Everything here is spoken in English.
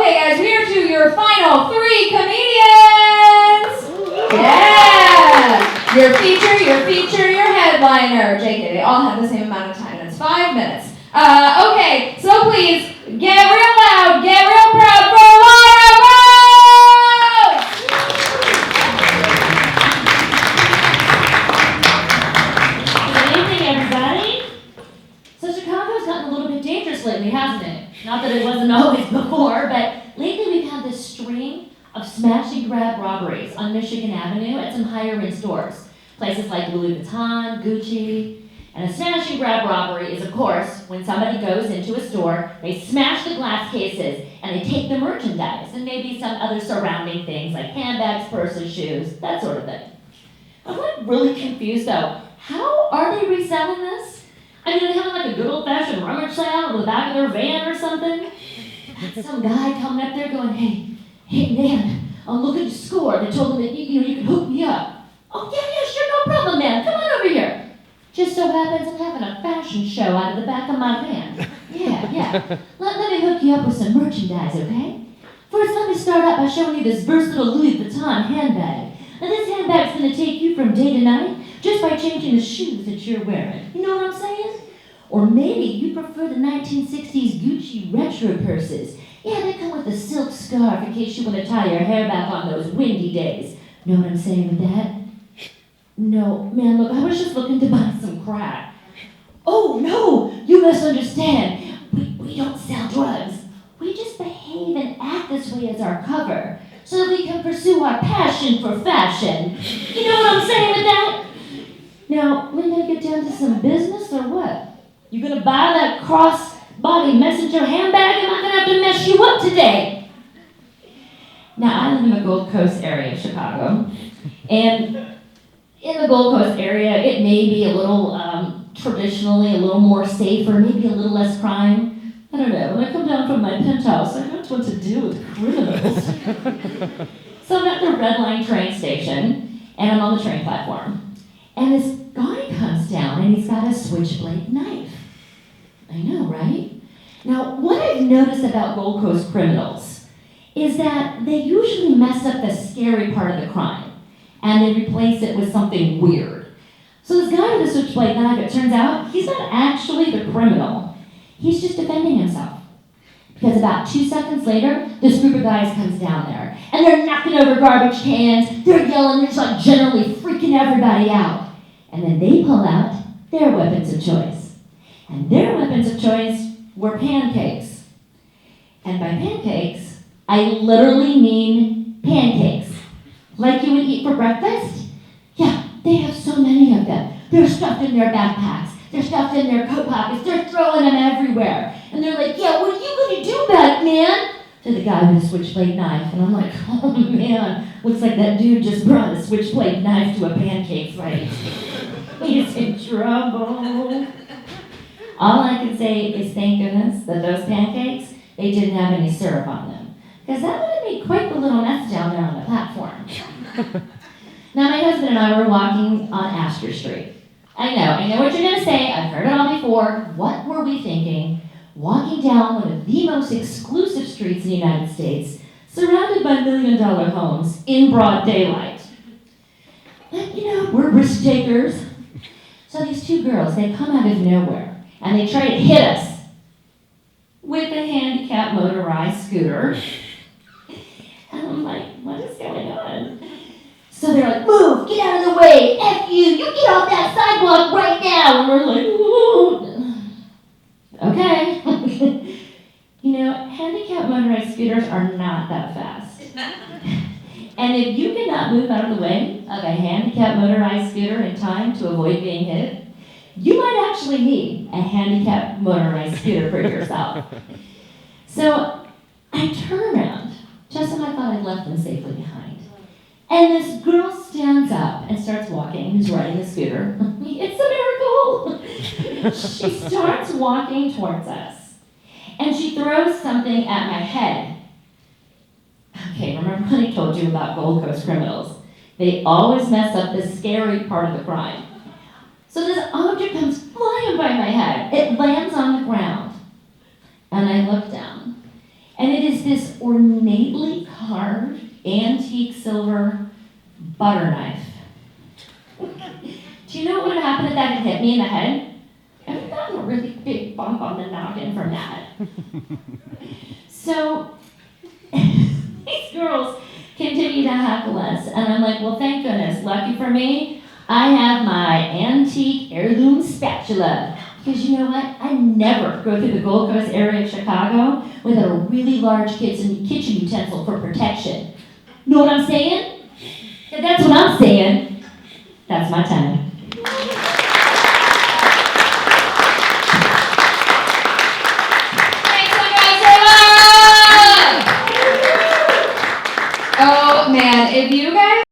Okay, guys, we are to your final 3 comedians. Yeah. Your feature, your headliner. JK, they all have the same amount of time. It's 5 minutes. Okay, so please get real loud, get real proud for Lara. Good evening, everybody. So Chicago's gotten a little bit dangerous lately, hasn't it? Not that it wasn't always before, but lately we've had this string of smash and grab robberies on Michigan Avenue at some higher-end stores. Places like Louis Vuitton, Gucci. And a smash and grab robbery is, of course, when somebody goes into a store, they smash the glass cases, and they take the merchandise, and maybe some other surrounding things like handbags, purses, shoes, that sort of thing. I'm like really confused though. How are they reselling this? I mean, are they having like a good old-fashioned rummage sale in the back of their van or something? Some guy coming up there going, hey man, I'm looking to score. They told him that you can hook me up. Oh yeah, sure, no problem, man. Come on over here. Just so happens I'm having a fashion show out of the back of my van. Yeah. Let me hook you up with some merchandise, okay? First, let me start out by showing you this versatile Louis Vuitton handbag. Now, this handbag's going to take you from day to night just by changing the shoes that you're wearing. You know what I'm saying? Or maybe you prefer the 1960s Gucci retro purses. Yeah, they come with a silk scarf in case you want to tie your hair back on those windy days. Know what I'm saying with that? No, man, look, I was just looking to buy some crack. Oh, no, you misunderstand. We don't sell drugs. We just behave and act this way as our cover so that we can pursue our passion for fashion. You know what I'm saying with that? Now, we gonna get down to some business or what? You gonna buy that cross-body messenger handbag? Am I gonna have to mess you up today? Now, I live in the Gold Coast area of Chicago, and in the Gold Coast area, it may be a little, traditionally a little more safe or maybe a little less crime. I don't know, when I come down from my penthouse, I don't know what to do with criminals. So I'm at the Red Line train station, and I'm on the train platform. And this guy comes down, and he's got a switchblade knife. I know, right? Now, what I've noticed about Gold Coast criminals is that they usually mess up the scary part of the crime, and they replace it with something weird. So this guy with a switchblade knife, it turns out, he's not actually the criminal. He's just defending himself. Because about 2 seconds later, this group of guys comes down there, and they're knocking over garbage cans, they're yelling, they're just like generally freaking everybody out. And then they pull out their weapons of choice. And their weapons of choice were pancakes. And by pancakes, I literally mean pancakes. Like you would eat for breakfast? Yeah, they have so many of them. They're stuffed in their backpacks. They're stuffed in their coat pockets. They're throwing them everywhere. And they're like, yeah, what are you going to do about it, man? To the guy with a switchblade knife. And I'm like, oh, man. Looks like that dude just brought a switchblade knife to a pancake fight. He's in trouble. All I can say is thank goodness that those pancakes, they didn't have any syrup on them. Because that would have made quite the little mess down there on the platform. Now, my husband and I were walking on Astor Street. I know what you're going to say. I've heard it all before. What were we thinking? Walking down one of the most exclusive streets in the United States, surrounded by million-dollar homes in broad daylight. And, we're risk takers. So these 2 girls, they come out of nowhere, and they try to hit us with a handicapped motorized scooter. And I'm like, what is going on? So they're like, move, get out of the way, F you get off that sidewalk right now. And we're like, ooh. Okay. Handicapped motorized scooters are not that fast. And if you cannot move out of the way of a handicapped motorized scooter in time to avoid being hit, you might actually need a handicapped motorized scooter for yourself. So I turn around, just when I thought I'd left them safely behind. And this girl stands up and starts walking, who's riding the scooter. It's a miracle! She starts walking towards us. And she throws something at my head. Okay, remember when I told you about Gold Coast criminals? They always mess up the scary part of the crime. So this object comes flying by my head. It lands on the ground. And I look down. And it is this ornately carved antique silver butter knife. Do you know what would have happened if that had hit me in the head? I would have gotten a really big bump on the noggin from that. So these girls continue to heckle us, and I'm like, well, thank goodness. Lucky for me, I have my antique heirloom spatula. Because you know what? I never go through the Gold Coast area of Chicago without a really large kitchen utensil for protection. Know what I'm saying? That's what I'm saying. That's my time.